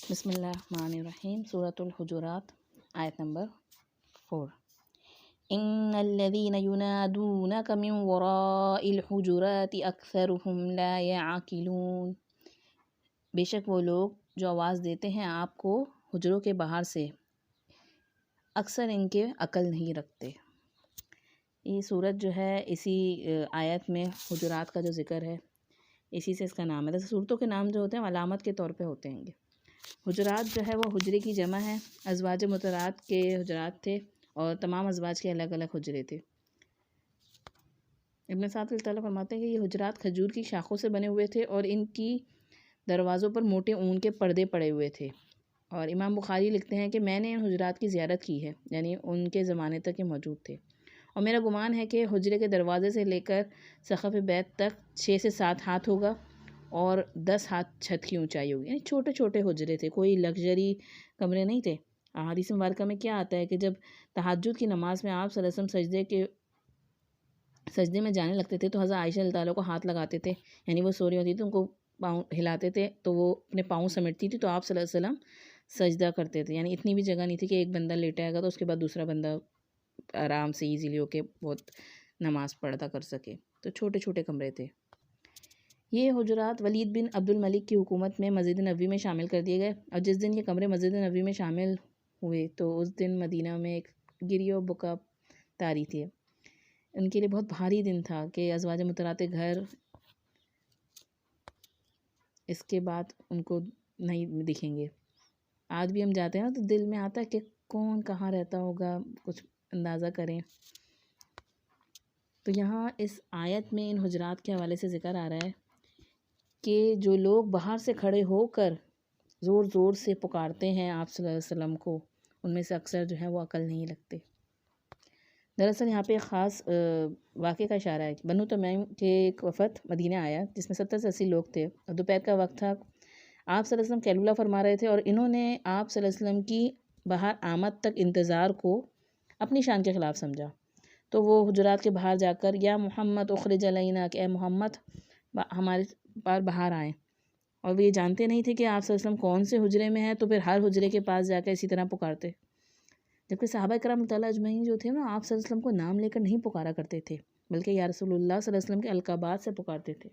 बिस्मिल्लाहिर्रहमानिर्रहीम। सूरतुल हुजुरात आयत नंबर 4। इन्नल्लज़ीना युनादूनका मिन वराइल हुजुराति अक्सरुहुम ला यअक़िलून। बेशक वो लोग जो आवाज़ देते हैं आपको हुजरों के बाहर से, अक्सर इनके अकल नहीं रखते। ये सूरत जो है इसी आयत में हुजुरात का जो ज़िक्र है इसी से इसका नाम है। जैसे सूरतों के नाम जो होते हैं अलामत के तौर पे होते हैं। हुजरात जो है वो हुजरे की जमा है। अज़वाज मुतरात के हुजरात थे और तमाम अज़वाज के अलग अलग हुजरे थे। इब्न साद ताला फरमाते हैं कि ये हुजरात खजूर की शाखों से बने हुए थे और इनकी दरवाज़ों पर मोटे ऊन के पर्दे पड़े हुए थे। और इमाम बुखारी लिखते हैं कि मैंने इन हुजरात की ज़ियारत की है, यानी उनके ज़माने तक ये मौजूद थे। और मेरा गुमान है कि हुजरे के दरवाज़े से लेकर सक़फ़ बैत तक 6 से 7 हाथ होगा और 10 हाथ छत की ऊंचाई होगी। यानी छोटे छोटे हुजरे थे, कोई लग्जरी कमरे नहीं थे। हदीस मुबारक में क्या आता है कि जब तहज्जुद की नमाज़ में आप सल्लल्लाहु अलैहि वसल्लम सजदे में जाने लगते थे तो हज़रत आयशा रज़ियल्लाहु अन्हा को हाथ लगाते थे, यानी वो सो रही होती थी, उनको पाँव हिलाते थे तो वो अपने पाँव समेटती थी तो आप सल्लल्लाहु अलैहि वसल्लम सजदा करते थे। यानी इतनी भी जगह नहीं थी कि एक बंदा लेटाएगा तो उसके बाद दूसरा बंदा आराम से ईजीली होके बहुत नमाज़ पढ़ता कर सके। तो छोटे छोटे कमरे थे। ये हुजरात वलीद बिन अब्दुल मलिक की हुकूमत में मस्जिद नबवी में शामिल कर दिए गए। और जिस दिन ये कमरे मस्जिद नबवी में शामिल हुए तो उस दिन मदीना में एक गिरियो बुका तारी थी। उनके लिए बहुत भारी दिन था कि अज़वाज मुतरात घर इसके बाद उनको नहीं दिखेंगे। आज भी हम जाते हैं ना तो दिल में आता है कि कौन कहाँ रहता होगा, कुछ अंदाज़ा करें। तो यहाँ इस आयत में इन हुजरात के हवाले से ज़िक्र आ रहा है कि जो लोग बाहर से खड़े होकर ज़ोर ज़ोर से पुकारते हैं आप सल्लल्लाहु अलैहि वसल्लम को, उनमें से अक्सर जो है वो अकल नहीं रखते। दरअसल यहाँ पे एक ख़ास वाक़े का इशारा है। बनु तमीम के एक वफ़द मदीना आया जिसमें 70 से 80 लोग थे और दोपहर का वक्त था। आप सल्लल्लाहु अलैहि वसल्लम कैलुला फरमा रहे थे और इन्होंने आप सल्लल्लाहु अलैहि वसल्लम की बाहर आमद तक इंतज़ार को अपनी शान के ख़िलाफ़ समझा। तो वो हुजरात के बाहर जाकर या मोहम्मद उखरिज अलैना, कि ए मोहम्मद हमारे पार बाहर आएँ। और वो ये जानते नहीं थे कि आप सल्लल्लाहु अलैहि वसल्लम कौन से हुजरे में हैं, तो फिर हर हुजरे के पास जाकर इसी तरह पुकारते। जबकि सहाबा किराम तआला अजमईन जो थे ना, आप सल्लल्लाहु अलैहि वसल्लम को नाम लेकर नहीं पुकारा करते थे, बल्कि या रसूलुल्लाह सल्लल्लाहु अलैहि वसल्लम के अलक़ाबात से पुकारते थे।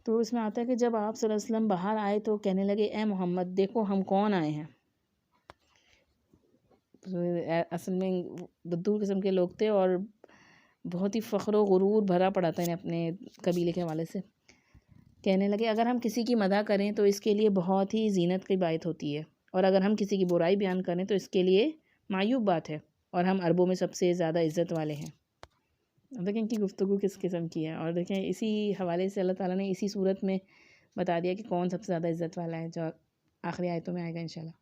तो इसमें आता है कि जब आप सल्लल्लाहु अलैहि वसल्लम बाहर आए तो कहने लगे, ए मोहम्मद देखो हम कौन आए हैं। तो असल में बुद्धू किस्म के लोग थे और बहुत ही फ़ख्र व गुरूर भरा पड़ा था इन्हें अपने कबीले के हवाले से। कहने लगे अगर हम किसी की मदह करें तो इसके लिए बहुत ही ज़ीनत की बात होती है, और अगर हम किसी की बुराई बयान करें तो इसके लिए मायूब बात है, और हम अरबों में सबसे ज़्यादा इज़्ज़त वाले हैं। देखें इनकी गुफ्तगू किस किस्म की है। और देखें इसी हवाले से अल्लाह ताला ने इसी सूरत में बता दिया कि कौन सबसे ज़्यादा इज़्ज़त वाला है, जो आखिरी आयतों में आएगा इंशाल्लाह।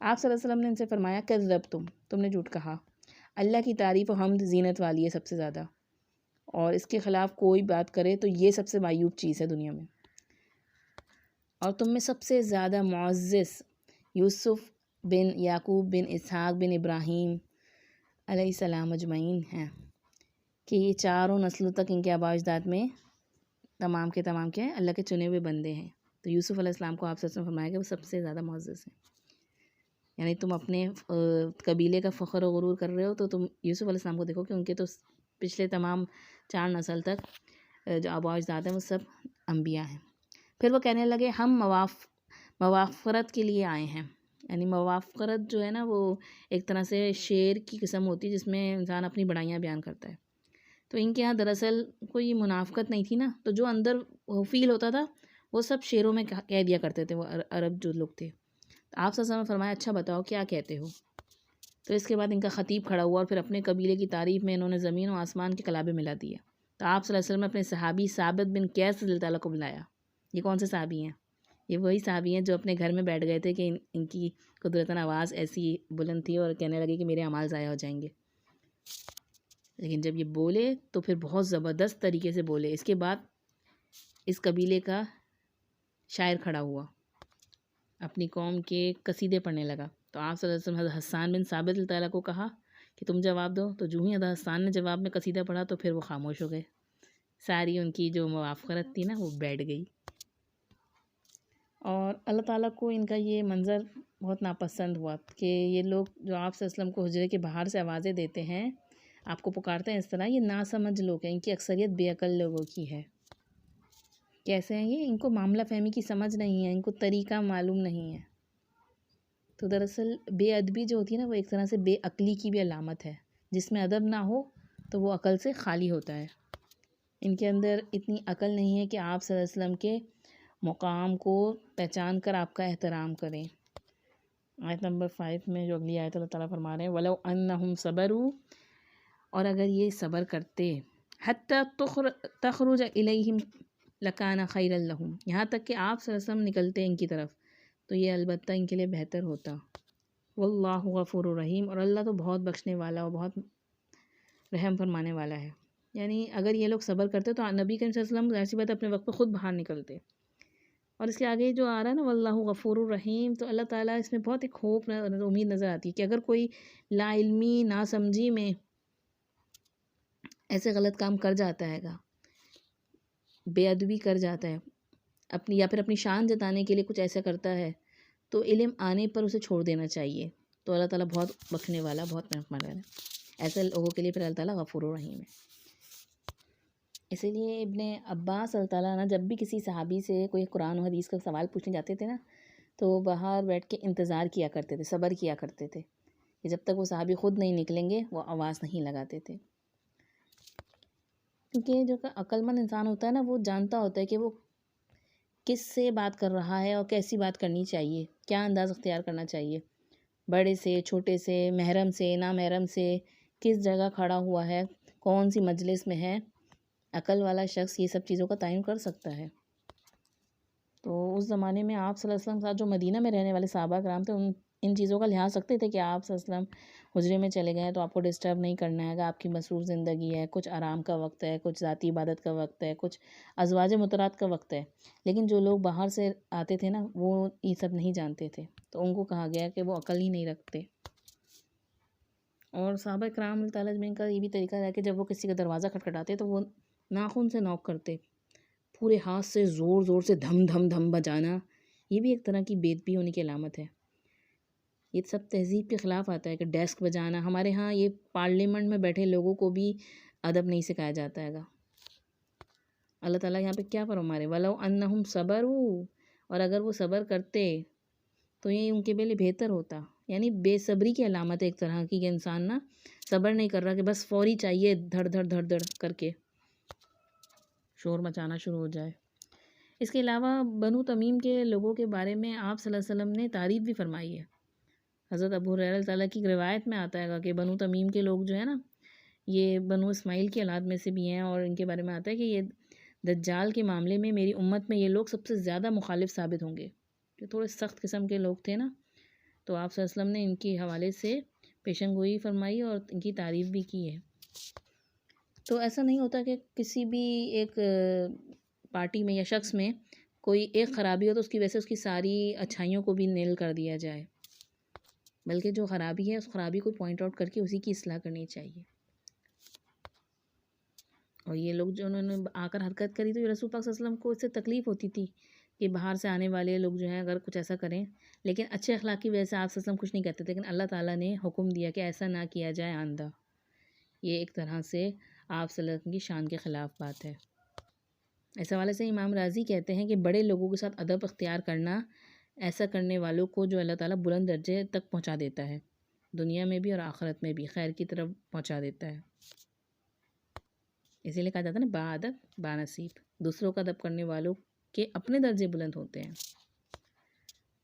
आप सल्लल्लाहु अलैहि वसल्लम ने इनसे फरमाया कज़्ज़ब तुमने झूठ कहा। अल्लाह की तारीफ़ और हम्द ज़ीनत वाली है सबसे ज़्यादा, और इसके ख़िलाफ़ कोई बात करे तो ये सबसे मायूब चीज़ है दुनिया में। और तुम में सबसे ज़्यादा मुअज़्ज़ज़ यूसुफ़ बिन याकूब बिन इसहाक़ बिन इब्राहीम अलैहिस्सलाम अजमईन हैं कि ये चारों नस्लों तक इनके आबा-ओ-अजदाद में तमाम के अल्लाह के चुने हुए बंदे हैं। तो यूसुफ़ अलैहिस्सलाम को आप सच में फरमाया कि वो सबसे ज़्यादा मुअज़्ज़ज़ हैं। यानी तुम अपने कबीले का फ़ख्र व गुरूर कर रहे हो तो तुम यूसुफ़ अलैहिस्सलाम को देखो कि उनके तो पिछले तमाम 4 नस्ल तक जो आबा-ओ-अजदाद हैं वो सब अम्बिया हैं। फिर वो कहने लगे हम मवाफ़रत के लिए आए हैं। यानी मवाफ़रत जो है ना वो एक तरह से शेर की किस्म होती है जिसमें इंसान अपनी बड़ाइयाँ बयान करता है। तो इनके यहाँ दरअसल कोई मुनाफ़क़त नहीं थी ना, तो जो अंदर फ़ील होता था वो सब शेरों में कह दिया करते थे वो अरब जो लोग थे। तो आप सल्लल्लाहु अलैहि वसल्लम ने फरमाया अच्छा बताओ क्या कहते हो। तो इसके बाद इनका ख़तीब खड़ा हुआ और फिर अपने कबीले की तारीफ़ में इन्होंने ज़मीन और आसमान के कलाबे मिला दिए। तो आप सल्लल्लाहु अलैहि वसल्लम ने अपने सहाबी साबित बिन कैस रज़ियल्लाहु ताला को बुलाया। ये कौन से सहाबी हैं? ये वही सहाबी हैं जो अपने घर में बैठ गए थे कि इनकी कुदरतन आवाज़ ऐसी बुलंद थी और कहने लगे कि मेरे अमाल ज़ाया हो जाएंगे। लेकिन जब ये बोले तो फिर बहुत ज़बरदस्त तरीके से बोले। इसके बाद इस कबीले का शायर खड़ा हुआ, अपनी कौम के कसीदे पढ़ने लगा। तो आप सल्लल्लाहु अलैहि वसल्लम हस्सान बिन साबित रज़ियल्लाहु ताला को कहा कि तुम जवाब दो। तो जो ही हस्सान ने जवाब में कसीदा पढ़ा तो फिर वो खामोश हो गए। सारी उनकी जो मुवाफ़रत थी ना वो बैठ गई। और अल्लाह ताला को इनका ये मंज़र बहुत नापसंद हुआ कि ये लोग जो आप सल्लल्लाहु अलैहि वसल्लम को हुजरे के बाहर से आवाज़ें देते हैं, आपको पुकारते हैं इस तरह, ये नासमझ लोग हैं, इनकी अक्सरियत बेअक्ल लोगों की है। कैसे हैं ये? इनको मामला फ़हमी की समझ नहीं है, इनको तरीक़ा मालूम नहीं है। तो दरअसल बेअदबी जो होती है ना, वो एक तरह से बेअक्ली की भी अलामत है। जिसमें अदब ना हो तो वो अक़ल से खाली होता है। इनके अंदर इतनी अक़ल नहीं है कि आप सल्लल्लाहु अलैहि वसल्लम के मुक़ाम को पहचान कर आपका एहतराम करें। आयत नंबर 5 में जो अगली आयत अल्लाह ताला फरमा रहे हैं, वलौ अन्नहुम सबरू, और अगर ये सब्र करते, हत्ता तखरुज इलैहिम लकाना खैरल लहुम, यहाँ तक कि आप सल्लल्लाहु अलैहि वसल्लम निकलते इनकी तरफ, तो ये अलबत्ता इनके लिए बेहतर होता। वल्लाहु गफूरुर रहीम, और अल्लाह तो बहुत बख्शने वाला और बहुत रहम फरमाने वाला है। यानी अगर ये लोग सब्र करते तो नबी करीम सल्लल्लाहु अलैहि वसल्लम ऐसी बात अपने वक्त पर ख़ुद बाहर निकलते। और इसके आगे जो आ रहा है ना, वल्लाहु गफूरुर रहीम, तो अल्लाह ताला इसमें बहुत एक खौफ उम्मीद नज़र आती है कि अगर कोई लाइल्मी नासमझी में ऐसे गलत काम कर जाता हैगा, बेअदबी कर जाता है अपनी, या फिर अपनी शान जताने के लिए कुछ ऐसा करता है, तो इल्म आने पर उसे छोड़ देना चाहिए। तो अल्लाह ताला बहुत बख्शने वाला, बहुत रहम वाला है। ऐसे लोगों के लिए फिर अल्लाह ताला गफूरुर रहीम है। इसीलिए इब्ने अब्बास अल्लाह ताला ना, जब भी किसी सहाबी से कोई कुरान और हदीस का सवाल पूछने जाते थे ना, तो बाहर बैठ के इंतज़ार किया करते थे, सब्र किया करते थे कि जब तक वो सहाबी ख़ुद नहीं निकलेंगे वो आवाज़ नहीं लगाते थे। क्योंकि जो अक्लमंद इंसान होता है ना, वो जानता होता है कि वो किस से बात कर रहा है और कैसी बात करनी चाहिए, क्या अंदाज़ अख्तियार करना चाहिए, बड़े से, छोटे से, महरम से, ना महरम से, किस जगह खड़ा हुआ है, कौन सी मजलिस में है। अकल वाला शख्स ये सब चीज़ों का तयन कर सकता है। तो उस ज़माने में आप सल्लल्लाहु अलैहि वसल्लम के साथ जो मदीना में रहने वाले सहाबा कराम थे, उन इन चीज़ों का लिहाज रखते थे कि आप सल्लल्लाहु अलैहि वसल्लम हुजरे में चले गए हैं तो आपको डिस्टर्ब नहीं करना है, आपकी मसरूफ़ ज़िंदगी है, कुछ आराम का वक्त है, कुछ ज़ाती इबादत का वक्त है, कुछ अज़वाज मुतरात का वक्त है। लेकिन जो लोग बाहर से आते थे ना, वो ये सब नहीं जानते थे, तो उनको कहा गया कि वो अकल ही नहीं रखते। और सहाबा कराम ताला अजमईन का ये भी तरीका है कि जब वो किसी का दरवाज़ा खटखटाते तो वो नाखून से नॉक करते, पूरे हाथ से ज़ोर ज़ोर से धम धम धम बजाना, ये भी एक तरह की बेअदबी होने की अलामत है। ये सब तहज़ीब के ख़िलाफ़ आता है कि डेस्क बजाना। हमारे यहाँ ये पार्लियामेंट में बैठे लोगों को भी अदब नहीं सिखाया जाता हैगा। अल्लाह ताला यहाँ पे क्या फरमा रहे, वलौ अन्नहुम सबरू, और अगर वो सब्र करते तो ये उनके लिए बेहतर होता। यानी बेसब्री की अलामत है एक तरह की, कि इंसान ना सब्र नहीं कर रहा, कि बस फ़ौरी चाहिए, धड़ धड़ धड़ धड़ करके शोर मचाना शुरू हो जाए। इसके अलावा बनु तमीम के लोगों के बारे में आप सल्लल्लाहु अलैहि वसल्लम ने तारीफ़ भी फरमाई है। हज़रत अबू हुरैरा ताला की रिवायत में आता है कि बनु तमीम के लोग जो है ना, ये बनु इस्माइल की औलाद में से भी हैं, और इनके बारे में आता है कि ये दज्जाल के मामले में मेरी उम्मत में ये लोग सबसे ज़्यादा मुखालिफ साबित होंगे। कि थोड़े सख्त किस्म के लोग थे ना, तो आप सल्लल्लाहु अलैहि वसल्लम ने इनके हवाले से पेशेंगोई फरमाई और इनकी तारीफ़ भी की है। तो ऐसा नहीं होता कि किसी भी एक पार्टी में या शख्स में कोई एक ख़राबी हो तो उसकी वजह से उसकी सारी अच्छाइयों को भी नील कर दिया जाए, बल्कि जो ख़राबी है उस ख़राबी को पॉइंट आउट करके उसी की इस्लाह करनी चाहिए। और ये लोग जो उन्होंने आकर हरकत करी, तो ये रसूल पाक सल्लल्लाहु अलैहि वसल्लम को इससे तकलीफ़ होती थी कि बाहर से आने वाले लोग जो हैं अगर कुछ ऐसा करें, लेकिन अच्छे अखलाक की वजह से आप सल्लल्लाहु अलैहि वसल्लम कुछ नहीं कहते थे। लेकिन अल्लाह ताला ने हुक्म दिया कि ऐसा ना किया जाए आइंदा। ये एक तरह से आप सल्लल्लाहु अलैहि वसल्लम की शान के ख़िलाफ़ बात है। इस हवाले से इमाम राज़ी कहते हैं कि बड़े लोगों के साथ अदब अख्तियार करना ऐसा करने वालों को जो अल्लाह ताला बुलंद दर्जे तक पहुँचा देता है, दुनिया में भी और आखिरत में भी खैर की तरफ पहुँचा देता है। इसीलिए कहा जाता है ना, बाअदब बानसीब, दूसरों का अदब करने वालों के अपने दर्जे बुलंद होते हैं।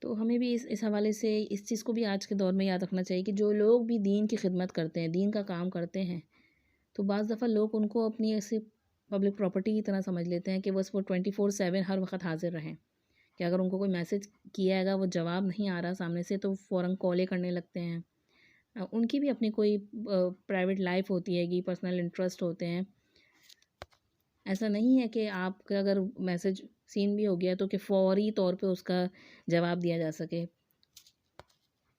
तो हमें भी इस हवाले से इस चीज़ को भी आज के दौर में याद रखना चाहिए कि जो लोग भी दीन की खिदमत करते हैं, दीन का काम करते हैं, तो बाज़ दफ़ा लोग उनको अपनी ऐसी पब्लिक प्रॉपर्टी की तरह समझ लेते हैं कि बस वो 24/7 हर वक्त हाजिर रहें। कि अगर उनको कोई मैसेज किया हैगा, वो जवाब नहीं आ रहा सामने से, तो फ़ौरन कॉलें करने लगते हैं। उनकी भी अपनी कोई प्राइवेट लाइफ होती हैगी, पर्सनल इंटरेस्ट होते हैं। ऐसा नहीं है कि आपका अगर मैसेज सीन भी हो गया तो कि फ़ौरी तौर पे उसका जवाब दिया जा सके।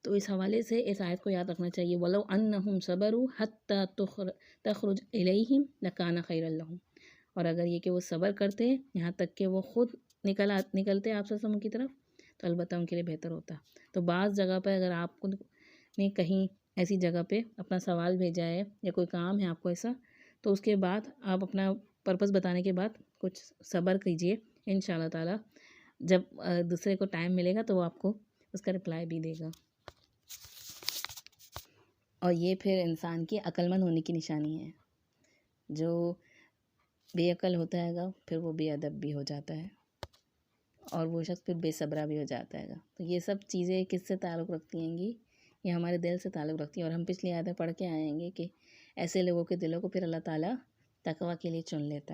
तो इस हवाले से इस आयत को याद रखना चाहिए, वलौ अन्नहुम सबरू हत्ता तखरुज इलैहिम लकाना खैरल लहुम। और अगर ये कि वो सब्र करते यहाँ तक कि वो ख़ुद निकलते आप सल्लल्लाहु अलैहि वसल्लम की तरफ, तो अलबत्ता उनके लिए बेहतर होता। तो बाज़ जगह पे अगर आपको ने कहीं ऐसी जगह पे अपना सवाल भेजा है या कोई काम है आपको ऐसा, तो उसके बाद आप अपना पर्पस बताने के बाद कुछ सब्र कीजिए। इंशाल्लाह ताला जब दूसरे को टाइम मिलेगा तो वो आपको उसका रिप्लाई भी देगा। और ये फिर इंसान की अक्लमंद होने की निशानी है। जो बेअक्ल होता हैगा फिर वो बेअदब भी हो जाता है और वो शख्स फिर बेसब्रा भी हो जाता हैगा। तो ये सब चीज़ें किससे ताल्लुक़ रखती हैंगी, ये हमारे दिल से ताल्लुक़ रखती हैं। और हम पिछली आयतें पढ़ के आएंगे कि ऐसे लोगों के दिलों को फिर अल्लाह ताला तकवा के लिए चुन लेता है।